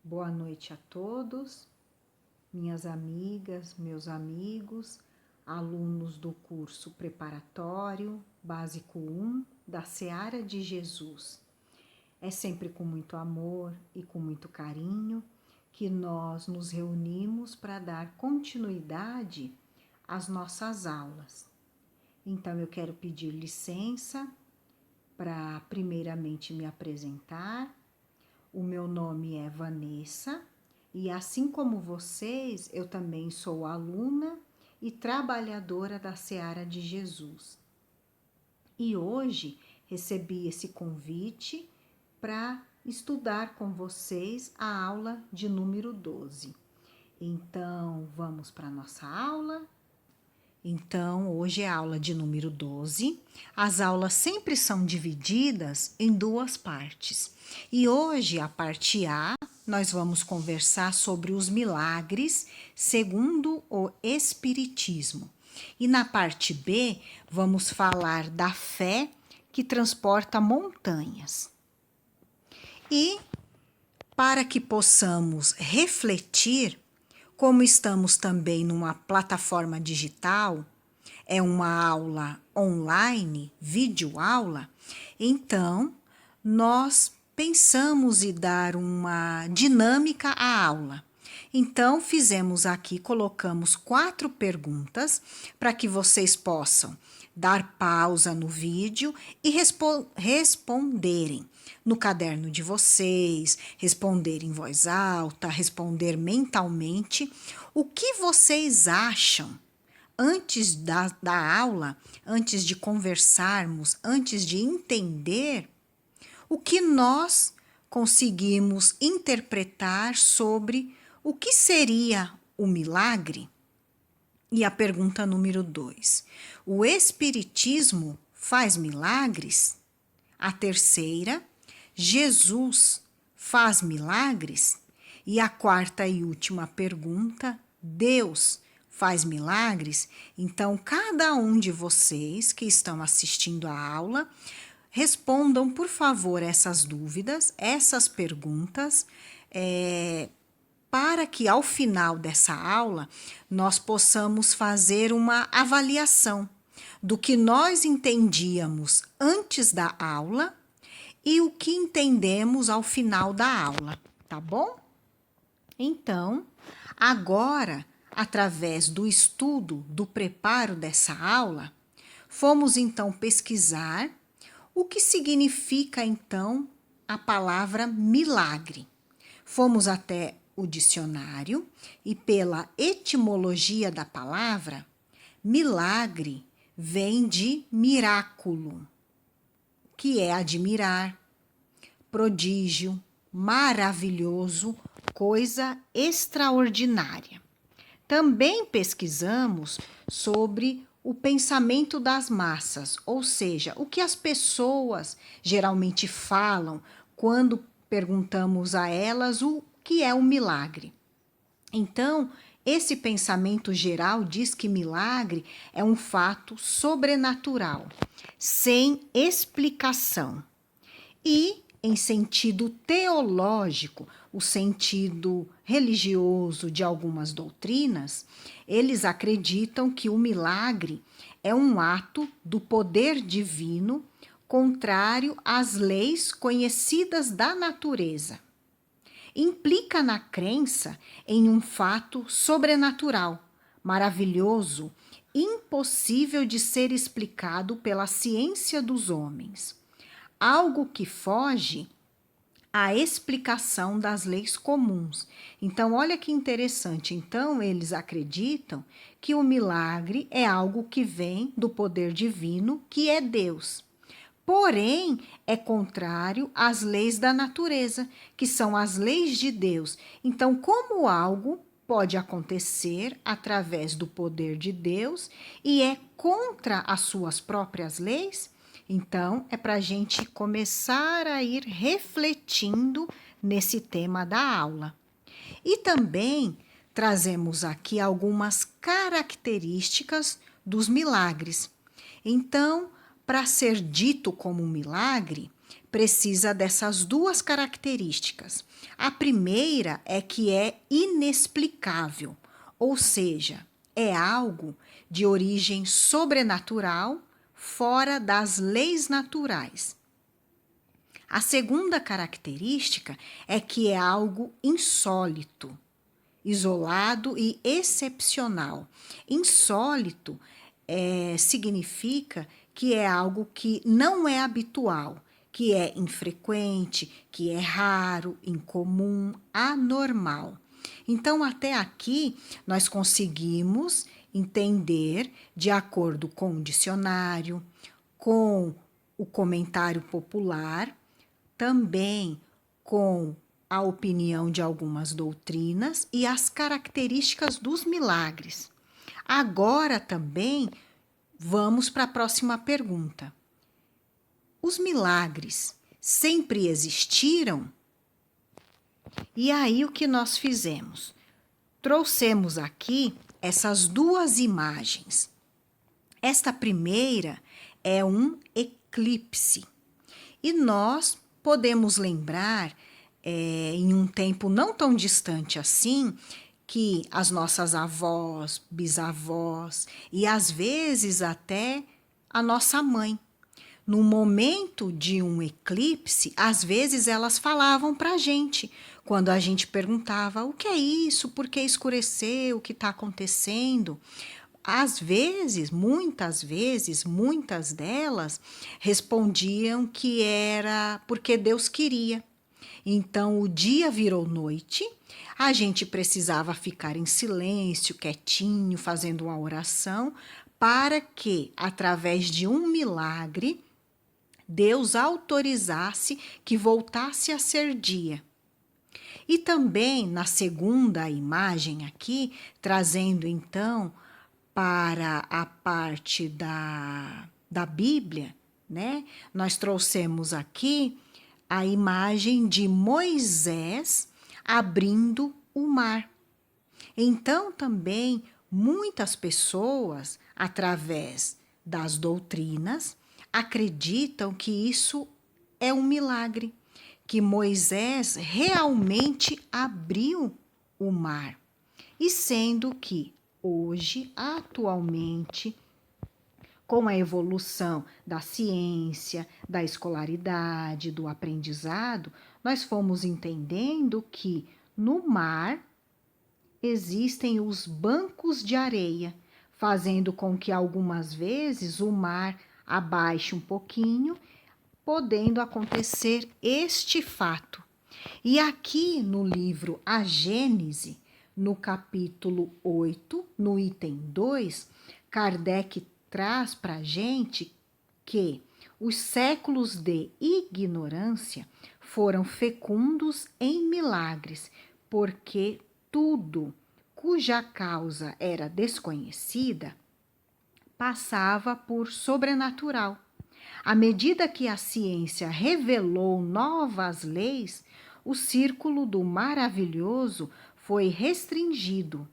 Boa noite a todos, minhas amigas, meus amigos, alunos do curso preparatório Básico 1 da Seara de Jesus. É sempre com muito amor e com muito carinho que nós nos reunimos para dar continuidade às nossas aulas. Então eu quero pedir licença para primeiramente me apresentar. O meu nome é Vanessa e, assim como vocês, eu também sou aluna e trabalhadora da Seara de Jesus. E hoje recebi esse convite para estudar com vocês a aula de número 12. Então, vamos para a nossa aula? Então, hoje é a aula de número 12. As aulas sempre são divididas em duas partes. E hoje, a parte A, nós vamos conversar sobre os milagres segundo o Espiritismo. E na parte B, vamos falar da fé que transporta montanhas. E para que possamos refletir, como estamos também numa plataforma digital, é uma aula online, videoaula, então nós pensamos em dar uma dinâmica à aula. Então fizemos aqui, colocamos 4 perguntas para que vocês possam dar pausa no vídeo e responderem no caderno de vocês, responder em voz alta, responder mentalmente o que vocês acham antes da aula, antes de conversarmos, antes de entender o que nós conseguimos interpretar sobre o que seria o milagre. E a pergunta número 2, o Espiritismo faz milagres? A terceira, Jesus faz milagres? E a quarta e última pergunta, Deus faz milagres? Então, cada um de vocês que estão assistindo a aula, respondam, por favor, essas dúvidas, essas perguntas, para que ao final dessa aula nós possamos fazer uma avaliação do que nós entendíamos antes da aula e o que entendemos ao final da aula, tá bom? Então, agora, através do estudo, do preparo dessa aula, fomos então pesquisar o que significa então a palavra milagre. Fomos até o dicionário e, pela etimologia da palavra, milagre vem de miraculo, que é admirar, prodígio, maravilhoso, coisa extraordinária. Também pesquisamos sobre o pensamento das massas, ou seja, o que as pessoas geralmente falam quando perguntamos a elas o que é o milagre. Então, esse pensamento geral diz que milagre é um fato sobrenatural, sem explicação. E, em sentido teológico, o sentido religioso de algumas doutrinas, eles acreditam que o milagre é um ato do poder divino contrário às leis conhecidas da natureza. Implica na crença em um fato sobrenatural, maravilhoso, impossível de ser explicado pela ciência dos homens. Algo que foge à explicação das leis comuns. Então, olha que interessante. Então, eles acreditam que o milagre é algo que vem do poder divino, que é Deus. Porém, é contrário às leis da natureza, que são as leis de Deus. Então, como algo pode acontecer através do poder de Deus e é contra as suas próprias leis? Então, é para a gente começar a ir refletindo nesse tema da aula. E também trazemos aqui algumas características dos milagres. Então, para ser dito como um milagre, precisa dessas duas características. A primeira é que é inexplicável, ou seja, é algo de origem sobrenatural, fora das leis naturais. A segunda característica é que é algo insólito, isolado e excepcional. Insólito significa que é algo que não é habitual, que é infrequente, que é raro, incomum, anormal. Então, até aqui, nós conseguimos entender, de acordo com o dicionário, com o comentário popular, também com a opinião de algumas doutrinas e as características dos milagres. Agora também vamos para a próxima pergunta. Os milagres sempre existiram? E aí o que nós fizemos? Trouxemos aqui essas duas imagens. Esta primeira é um eclipse. E nós podemos lembrar, em um tempo não tão distante assim, que as nossas avós, bisavós e às vezes até a nossa mãe, no momento de um eclipse, às vezes elas falavam para a gente, quando a gente perguntava: o que é isso? Por que escureceu? O que está acontecendo? Às vezes, muitas delas respondiam que era porque Deus queria. Então, o dia virou noite, a gente precisava ficar em silêncio, quietinho, fazendo uma oração, para que, através de um milagre, Deus autorizasse que voltasse a ser dia. E também, na segunda imagem aqui, trazendo então para a parte da Bíblia, né? Nós trouxemos aqui a imagem de Moisés abrindo o mar. Então, também, muitas pessoas, através das doutrinas, acreditam que isso é um milagre, que Moisés realmente abriu o mar. E sendo que hoje, atualmente, com a evolução da ciência, da escolaridade, do aprendizado, nós fomos entendendo que no mar existem os bancos de areia, fazendo com que algumas vezes o mar abaixe um pouquinho, podendo acontecer este fato. E aqui no livro A Gênese, no capítulo 8, no item 2, Kardec traz para a gente que os séculos de ignorância foram fecundos em milagres, porque tudo cuja causa era desconhecida passava por sobrenatural. À medida que a ciência revelou novas leis, o círculo do maravilhoso foi restringido.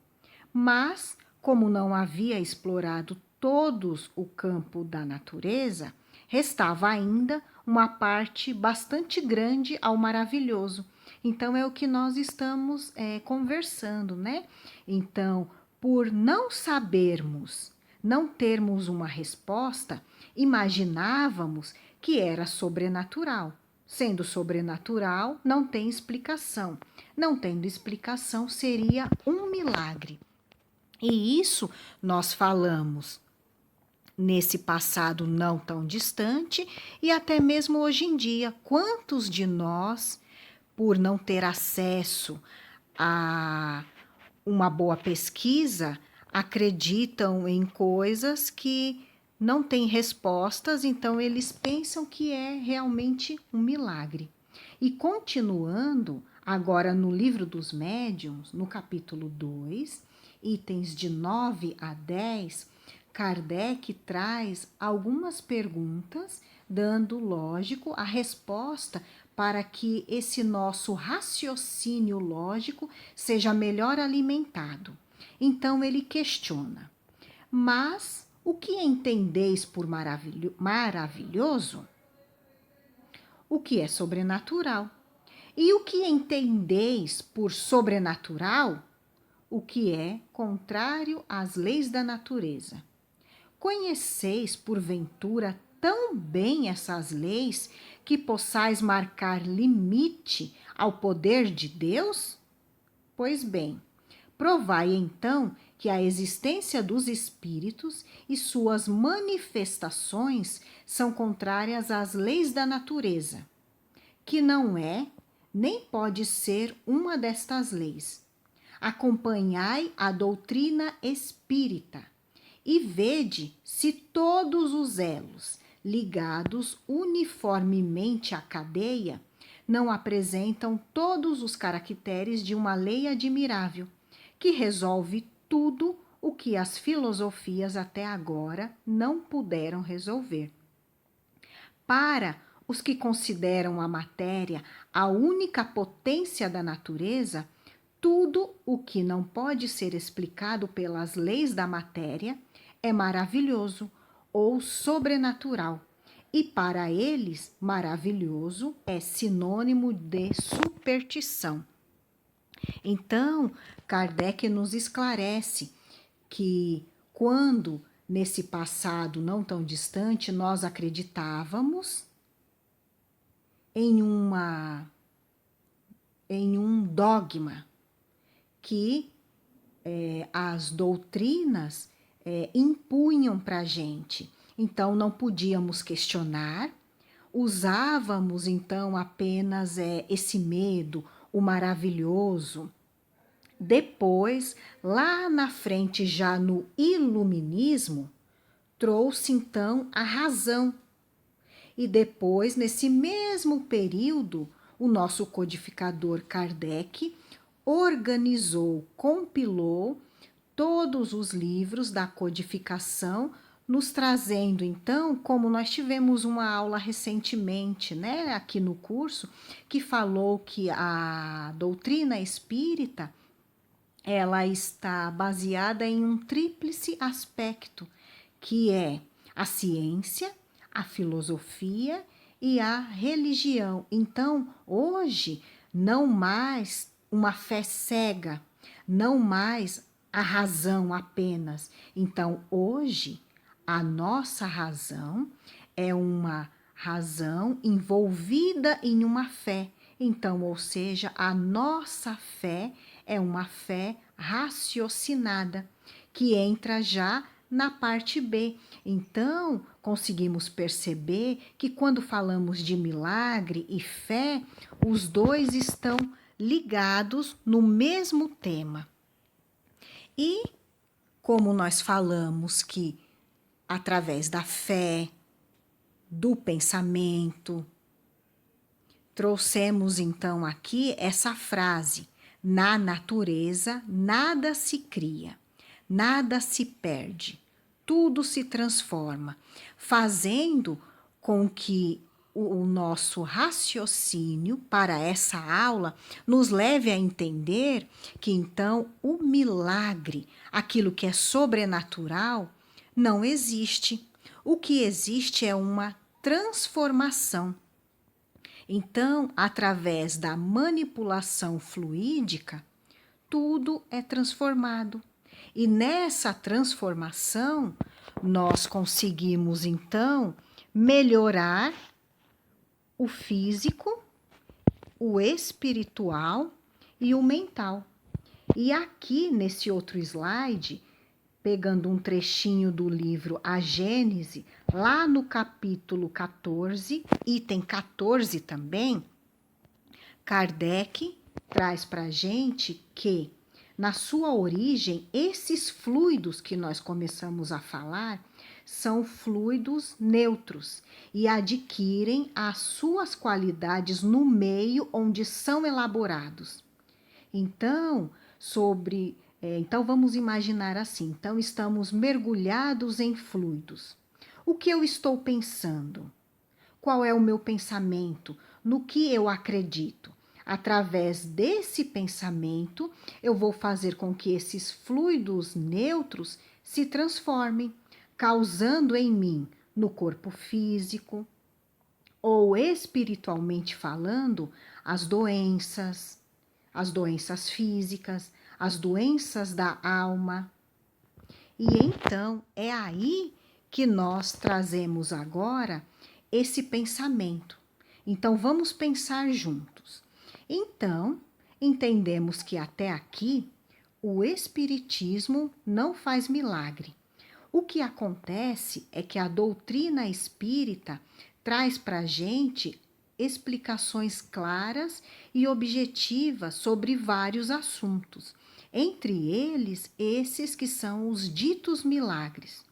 Mas, como não havia explorado todos o campo da natureza, restava ainda uma parte bastante grande ao maravilhoso. Então, é o que nós estamos conversando, né? Então, por não sabermos, não termos uma resposta, imaginávamos que era sobrenatural. Sendo sobrenatural, não tem explicação. Não tendo explicação, seria um milagre. E isso nós falamos nesse passado não tão distante e até mesmo hoje em dia. Quantos de nós, por não ter acesso a uma boa pesquisa, acreditam em coisas que não têm respostas, então eles pensam que é realmente um milagre. E continuando, agora no livro dos médiuns, no capítulo 2, itens de 9 a 10, Kardec traz algumas perguntas, dando, lógico, a resposta para que esse nosso raciocínio lógico seja melhor alimentado. Então ele questiona: mas o que entendeis por maravilhoso? o que é sobrenatural. E o que entendeis por sobrenatural, o que é contrário às leis da natureza. Conheceis, porventura, tão bem essas leis que possais marcar limite ao poder de Deus? Pois bem, provai então que a existência dos espíritos e suas manifestações são contrárias às leis da natureza, que não é nem pode ser uma destas leis. Acompanhai a doutrina espírita e vede se todos os elos ligados uniformemente à cadeia não apresentam todos os caracteres de uma lei admirável, que resolve tudo o que as filosofias até agora não puderam resolver. Para os que consideram a matéria a única potência da natureza, tudo o que não pode ser explicado pelas leis da matéria é maravilhoso ou sobrenatural. E para eles, maravilhoso é sinônimo de superstição. Então, Kardec nos esclarece que quando, nesse passado não tão distante, nós acreditávamos em um dogma que as doutrinas impunham para a gente. Então, não podíamos questionar, usávamos então apenas esse medo, o maravilhoso. Depois, lá na frente, já no iluminismo, trouxe então a razão. E depois, nesse mesmo período, o nosso codificador Kardec organizou, compilou todos os livros da codificação, nos trazendo então, como nós tivemos uma aula recentemente, né, aqui no curso, que falou que a doutrina espírita, ela está baseada em um tríplice aspecto, que é a ciência, a filosofia e a religião. Então, hoje, não mais uma fé cega, não mais a razão apenas. Então, hoje, a nossa razão é uma razão envolvida em uma fé. Então, ou seja, a nossa fé é uma fé raciocinada, que entra já na parte B. Então, conseguimos perceber que quando falamos de milagre e fé, os dois estão ligados no mesmo tema. E como nós falamos que através da fé, do pensamento, trouxemos então aqui essa frase: na natureza nada se cria, nada se perde, tudo se transforma, fazendo com que o nosso raciocínio para essa aula nos leve a entender que então o milagre, aquilo que é sobrenatural, não existe. O que existe é uma transformação. Então, através da manipulação fluídica, tudo é transformado. E nessa transformação, nós conseguimos então melhorar o físico, o espiritual e o mental. E aqui nesse outro slide, pegando um trechinho do livro A Gênese, lá no capítulo 14, item 14 também, Kardec traz para a gente que, na sua origem, esses fluidos que nós começamos a falar são fluidos neutros e adquirem as suas qualidades no meio onde são elaborados. Então, então vamos imaginar assim, então estamos mergulhados em fluidos. O que eu estou pensando? Qual é o meu pensamento? No que eu acredito? Através desse pensamento, eu vou fazer com que esses fluidos neutros se transformem, causando em mim, no corpo físico, ou espiritualmente falando, as doenças físicas, as doenças da alma. E então é aí que nós trazemos agora esse pensamento. Então vamos pensar juntos. Então, entendemos que até aqui o Espiritismo não faz milagre. O que acontece é que a doutrina espírita traz para a gente explicações claras e objetivas sobre vários assuntos, entre eles esses que são os ditos milagres.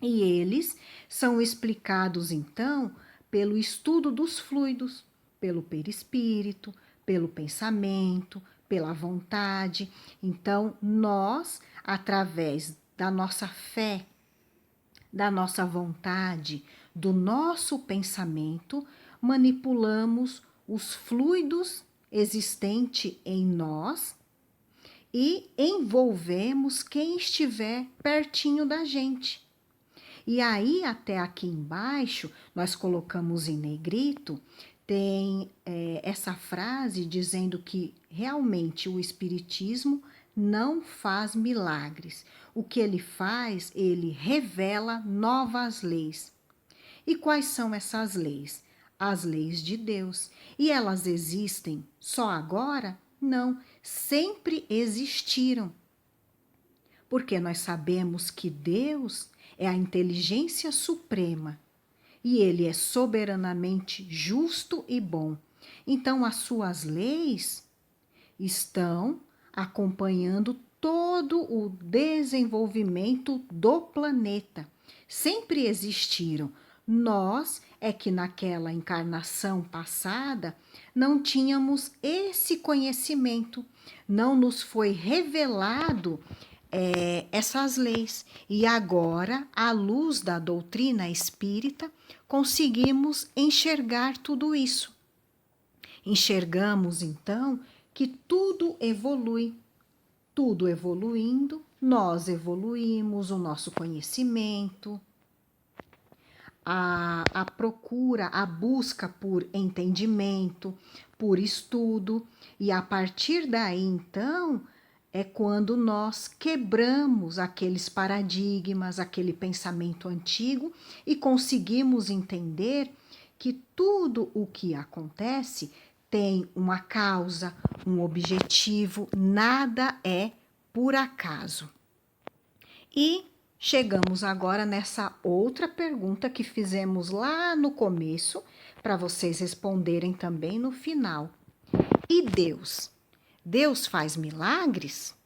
E eles são explicados então pelo estudo dos fluidos, pelo perispírito, pelo pensamento, pela vontade. Então, nós, através da nossa fé, da nossa vontade, do nosso pensamento, manipulamos os fluidos existentes em nós e envolvemos quem estiver pertinho da gente. E aí, até aqui embaixo, nós colocamos em negrito, tem essa frase dizendo que realmente o Espiritismo não faz milagres. O que ele faz, ele revela novas leis. E quais são essas leis? As leis de Deus. E elas existem só agora? Não, sempre existiram. Porque nós sabemos que Deus é a inteligência suprema e ele é soberanamente justo e bom. Então, as suas leis estão acompanhando todo o desenvolvimento do planeta. Sempre existiram. Nós é que naquela encarnação passada não tínhamos esse conhecimento, não nos foi revelado essas leis. E agora, à luz da doutrina espírita, conseguimos enxergar tudo isso. Enxergamos, então, que tudo evolui. Tudo evoluindo, nós evoluímos o nosso conhecimento, a procura, a busca por entendimento, por estudo. E a partir daí, então, é quando nós quebramos aqueles paradigmas, aquele pensamento antigo e conseguimos entender que tudo o que acontece tem uma causa, um objetivo, nada é por acaso. E chegamos agora nessa outra pergunta que fizemos lá no começo, para vocês responderem também no final. E Deus? Deus faz milagres?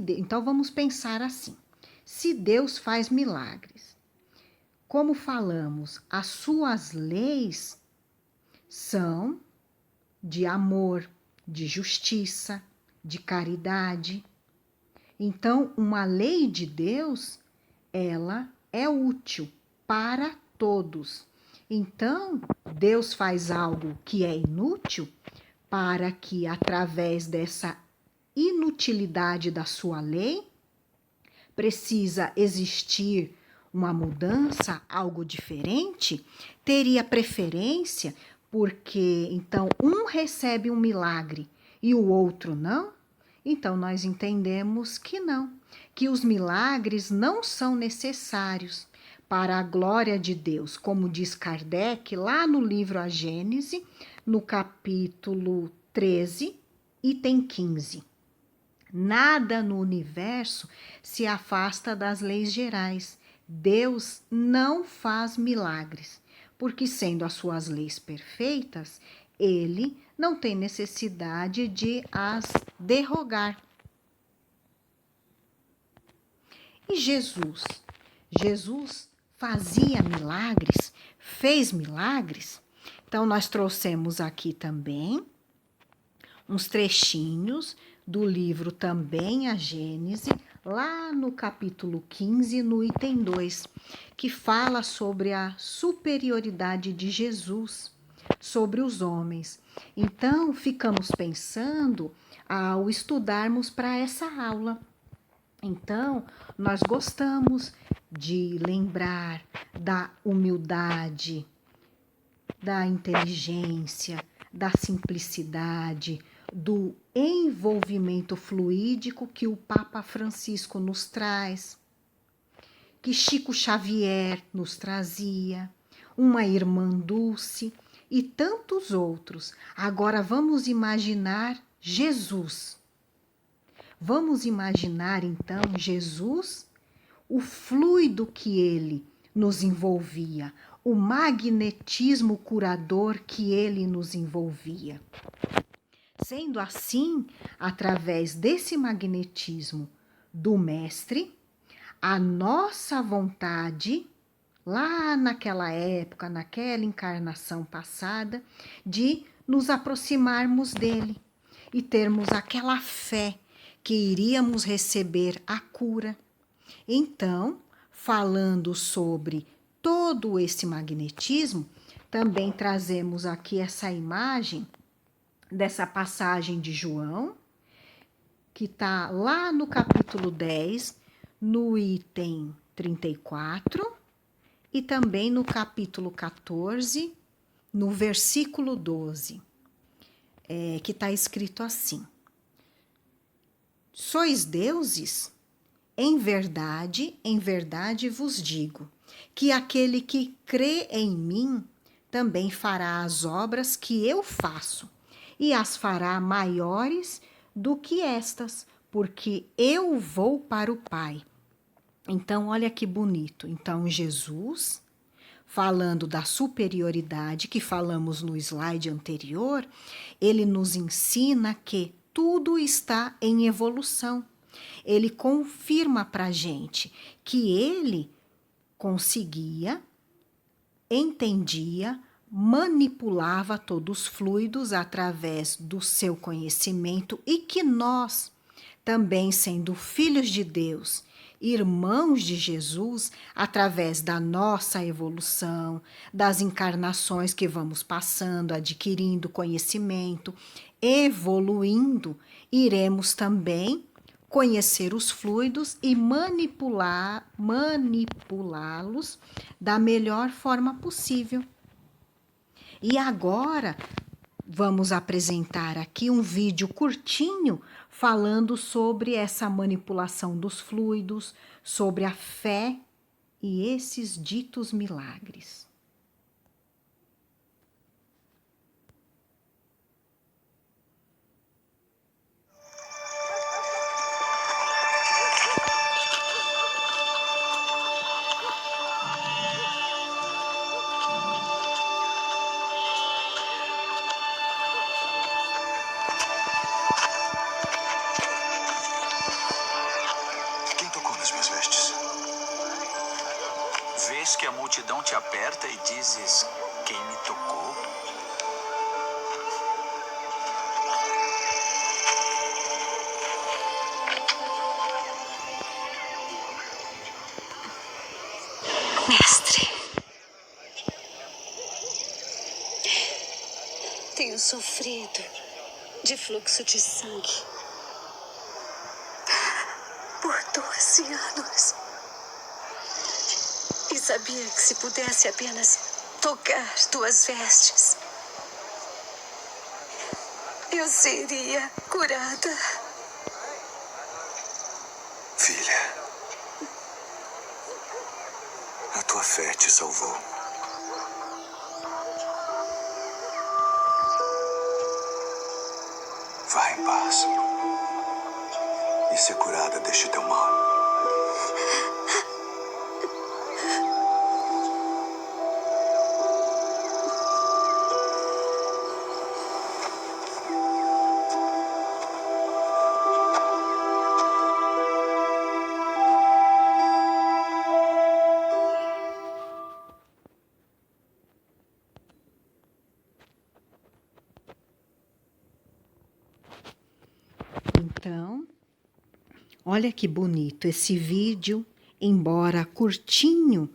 Então vamos pensar assim. Se Deus faz milagres, como falamos, as suas leis são de amor, de justiça, de caridade. Então, uma lei de Deus, ela é útil para todos. Então, Deus faz algo que é inútil para que, através dessa inutilidade da sua lei, precisa existir uma mudança, algo diferente, teria preferência, porque então um recebe um milagre e o outro não? Então nós entendemos que não, que os milagres não são necessários para a glória de Deus, como diz Kardec lá no livro A Gênese, no capítulo 13, item 15. Nada no universo se afasta das leis gerais. Deus não faz milagres, porque sendo as suas leis perfeitas, ele não tem necessidade de as derrogar. E Jesus? Jesus fazia milagres, fez milagres? Então, nós trouxemos aqui também uns trechinhos do livro também A Gênese, lá no capítulo 15, no item 2, que fala sobre a superioridade de Jesus sobre os homens. Então, ficamos pensando ao estudarmos para essa aula. Então, nós gostamos de lembrar da humildade, da inteligência, da simplicidade, do envolvimento fluídico que o Papa Francisco nos traz, que Chico Xavier nos trazia, uma irmã Dulce e tantos outros. Agora vamos imaginar Jesus. Vamos imaginar então Jesus, o fluido que ele nos envolvia, o magnetismo curador que ele nos envolvia. Sendo assim, através desse magnetismo do Mestre, a nossa vontade, lá naquela época, naquela encarnação passada, de nos aproximarmos dele e termos aquela fé que iríamos receber a cura. Então, falando sobre todo esse magnetismo, também trazemos aqui essa imagem dessa passagem de João, que está lá no capítulo 10, no item 34, e também no capítulo 14, no versículo 12, que está escrito assim: Sois deuses? Em verdade vos digo, que aquele que crê em mim também fará as obras que eu faço, e as fará maiores do que estas, porque eu vou para o Pai. Então, olha que bonito. Então, Jesus, falando da superioridade que falamos no slide anterior, ele nos ensina que tudo está em evolução. Ele confirma para a gente que ele conseguia, entendia, manipulava todos os fluidos através do seu conhecimento e que nós, também sendo filhos de Deus, irmãos de Jesus, através da nossa evolução, das encarnações que vamos passando, adquirindo conhecimento, evoluindo, iremos também conhecer os fluidos e manipulá-los da melhor forma possível. E agora vamos apresentar aqui um vídeo curtinho falando sobre essa manipulação dos fluidos, sobre a fé e esses ditos milagres. Vês que a multidão te aperta e dizes: quem me tocou? Mestre, tenho sofrido de fluxo de sangue por 12 anos. E sabia que se pudesse apenas tocar tuas vestes, eu seria curada. Filha, a tua fé te salvou. Vá em paz e ser curada deste teu mal. Então, olha que bonito esse vídeo, embora curtinho,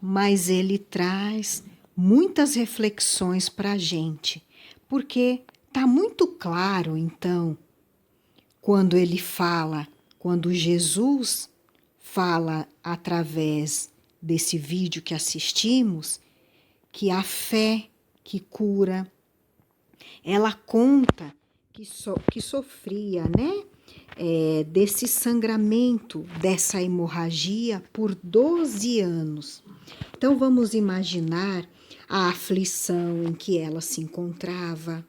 mas ele traz muitas reflexões para a gente, porque está muito claro, então, quando ele fala, quando Jesus fala através desse vídeo que assistimos que a fé que cura. Ela conta que sofria, né, desse sangramento, dessa hemorragia por 12 anos. Então vamos imaginar a aflição em que ela se encontrava,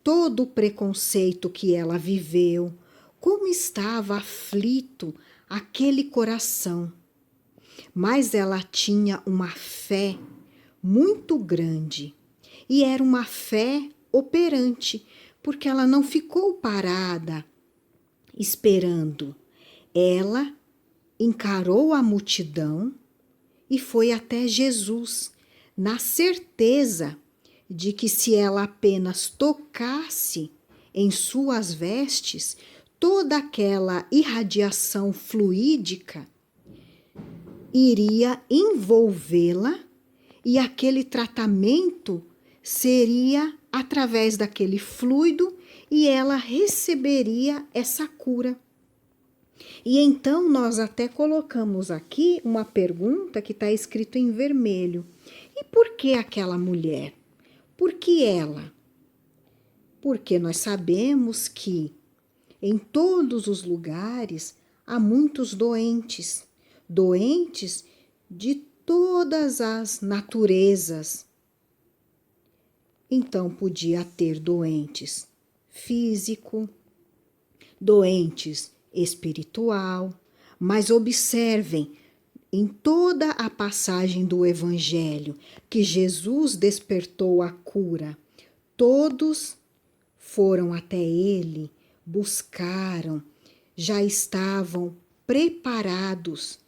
todo o preconceito que ela viveu, como estava aflito aquele coração. Mas ela tinha uma fé muito grande e era uma fé operante, porque ela não ficou parada esperando. Ela encarou a multidão e foi até Jesus, na certeza de que se ela apenas tocasse em suas vestes, toda aquela irradiação fluídica iria envolvê-la e aquele tratamento seria através daquele fluido e ela receberia essa cura. E então nós até colocamos aqui uma pergunta que está escrito em vermelho. E por que aquela mulher? Por que ela? Porque nós sabemos que em todos os lugares há muitos doentes, doentes de todas as naturezas. Então podia ter doentes físico, doentes espiritual, mas observem em toda a passagem do Evangelho que Jesus despertou a cura. Todos foram até ele, buscaram, já estavam preparados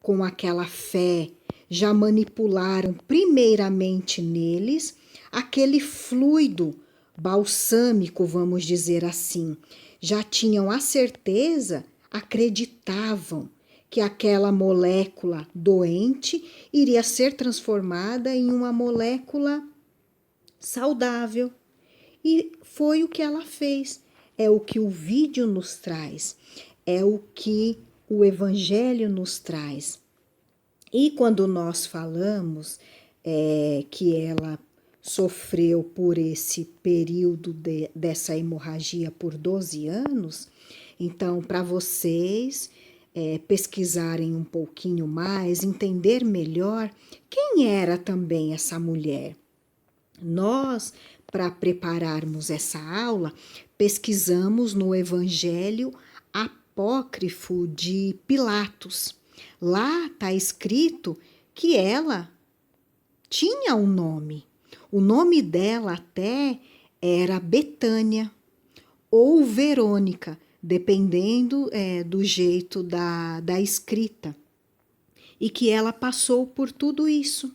com aquela fé, já manipularam primeiramente neles aquele fluido balsâmico, vamos dizer assim. Já tinham a certeza, acreditavam que aquela molécula doente iria ser transformada em uma molécula saudável. E foi o que ela fez. É o que o vídeo nos traz. É o que o Evangelho nos traz. E quando nós falamos que ela sofreu por esse período dessa hemorragia por 12 anos, então para vocês pesquisarem um pouquinho mais, entender melhor quem era também essa mulher. Nós, para prepararmos essa aula, pesquisamos no Evangelho apócrifo de Pilatos. Lá está escrito que ela tinha um nome. O nome dela até era Betânia ou Verônica, dependendo do jeito da escrita. E que ela passou por tudo isso.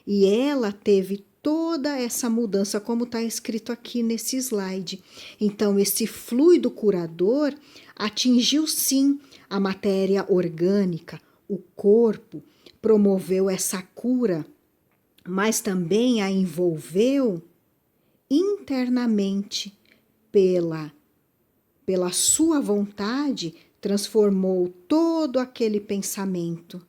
E ela teve toda essa mudança, como está escrito aqui nesse slide. Então, esse fluido curador atingiu sim a matéria orgânica, o corpo, promoveu essa cura, mas também a envolveu internamente pela sua vontade, transformou todo aquele pensamento.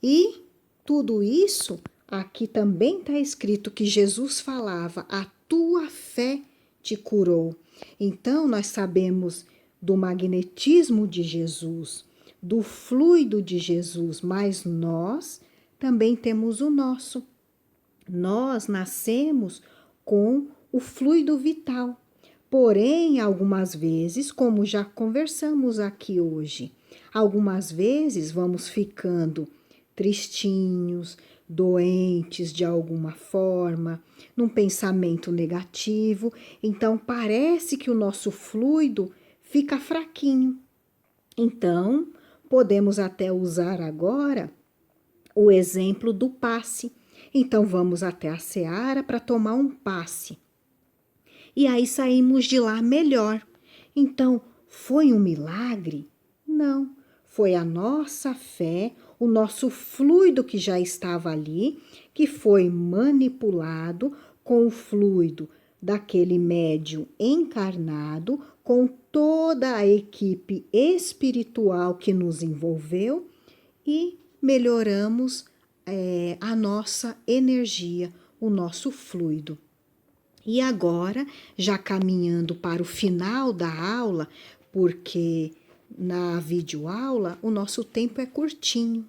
E tudo isso, aqui também está escrito que Jesus falava, a tua fé te curou. Então, nós sabemos do magnetismo de Jesus, do fluido de Jesus, mas nós também temos o nosso. Nós nascemos com o fluido vital. Porém, algumas vezes, como já conversamos aqui hoje, algumas vezes vamos ficando tristinhos, doentes de alguma forma, num pensamento negativo. Então, parece que o nosso fluido fica fraquinho. Então, podemos até usar agora o exemplo do passe. Então, vamos até a seara para tomar um passe. E aí saímos de lá melhor. Então, foi um milagre? Não. Foi a nossa fé, o nosso fluido que já estava ali, que foi manipulado com o fluido daquele médium encarnado com toda a equipe espiritual que nos envolveu e melhoramos a nossa energia, o nosso fluido. E agora, já caminhando para o final da aula, porque na videoaula o nosso tempo é curtinho.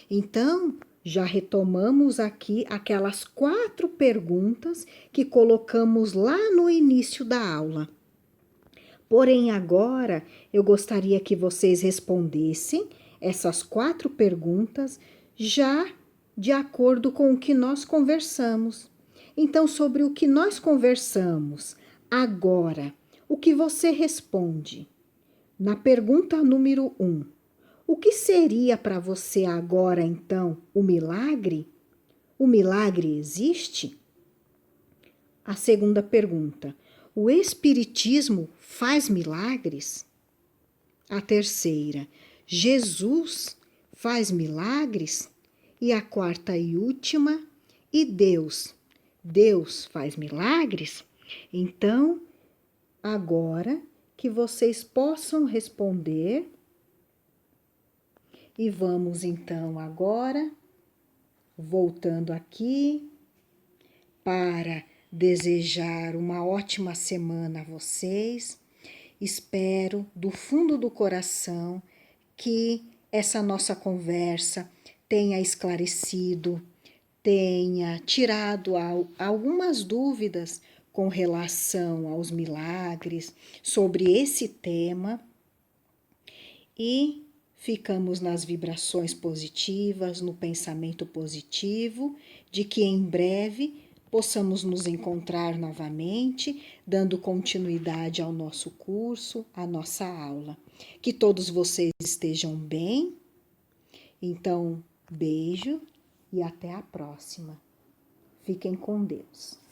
Então, já retomamos aqui aquelas 4 perguntas que colocamos lá no início da aula. Porém, agora eu gostaria que vocês respondessem essas 4 perguntas já de acordo com o que nós conversamos. Então, sobre o que nós conversamos agora, o que você responde? Na pergunta número 1, o que seria para você agora, então, o milagre? O milagre existe? A segunda pergunta, o Espiritismo faz milagres? A terceira, Jesus faz milagres? E a quarta e última, e Deus? Deus faz milagres? Então, agora que vocês possam responder, e vamos então agora, voltando aqui, para desejar uma ótima semana a vocês. Espero do fundo do coração que essa nossa conversa tenha esclarecido, tenha tirado algumas dúvidas com relação aos milagres, sobre esse tema, e ficamos nas vibrações positivas, no pensamento positivo, de que em breve possamos nos encontrar novamente, dando continuidade ao nosso curso, à nossa aula. Que todos vocês estejam bem. Então, beijo e até a próxima. Fiquem com Deus.